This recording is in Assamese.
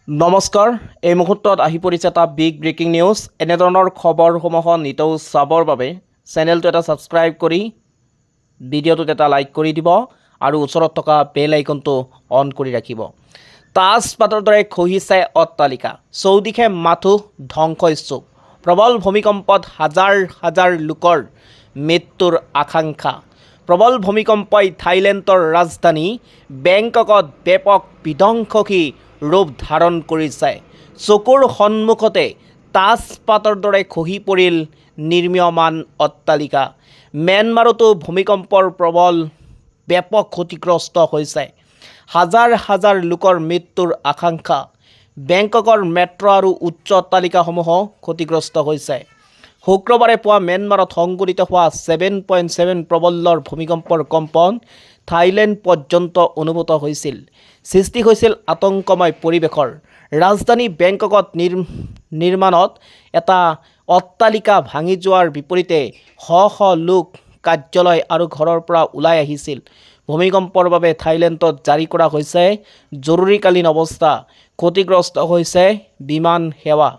নমস্কাৰ এই মুহূৰ্তত আহি পৰিছে এটা বিগ ব্ৰেকিং নিউজ এনেধৰণৰ খবৰসমূহ নিতৌ চাবৰ বাবে চেনেলটো এটা ছাবস্ক্ৰাইব কৰি ভিডিঅ'টোত এটা লাইক কৰি দিব আৰু ওচৰত থকা বেল আইকনটো অন কৰি ৰাখিব। তাজপাতৰ দৰে খহিছে অট্টালিকা, চৌদিশে মাথো ধ্বংসস্তূপ। প্ৰবল ভূমিকম্পত হাজাৰ হাজাৰ লোকৰ মৃত্যুৰ আশংকা। প্ৰবল ভূমিকম্পই থাইলেণ্ডৰ ৰাজধানী বেংককত ব্যাপক বিধ্বংসী ৰূপ ধাৰণ কৰিছে। চকুৰ সন্মুখতে তাজপাতৰ দৰে খহি পৰিল নিৰ্মীয়মান অট্টালিকা। ম্যানমাৰতো ভূমিকম্পৰ প্ৰবল ব্যাপক ক্ষতিগ্ৰস্ত হৈছে। হাজাৰ হাজাৰ লোকৰ মৃত্যুৰ আশংকা। বেংককৰ মেট্ৰ' আৰু উচ্চ অট্টালিকাসমূহ ক্ষতিগ্ৰস্ত হৈছে। শুক্ৰবাৰে পুৱা ম্যানমাৰত সংঘটিত হোৱা 7.7 প্ৰবলৰ ভূমিকম্পৰ কম্পন থাইলেণ্ড পৰ্যন্ত অনুভূত হৈছিল। সৃষ্টি হৈছিল আতংকময় পৰিৱেশৰ। ৰাজধানী বেংককত নিৰ্মাণত এটা অট্টালিকা ভাঙি যোৱাৰ বিপৰীতে শ শ লোক কাৰ্যালয় আৰু ঘৰৰ পৰা ওলাই আহিছিল। ভূমিকম্পৰ বাবে থাইলেণ্ডত জাৰি কৰা হৈছে জৰুৰীকালীন অৱস্থা। ক্ষতিগ্ৰস্ত হৈছে বিমান সেৱা।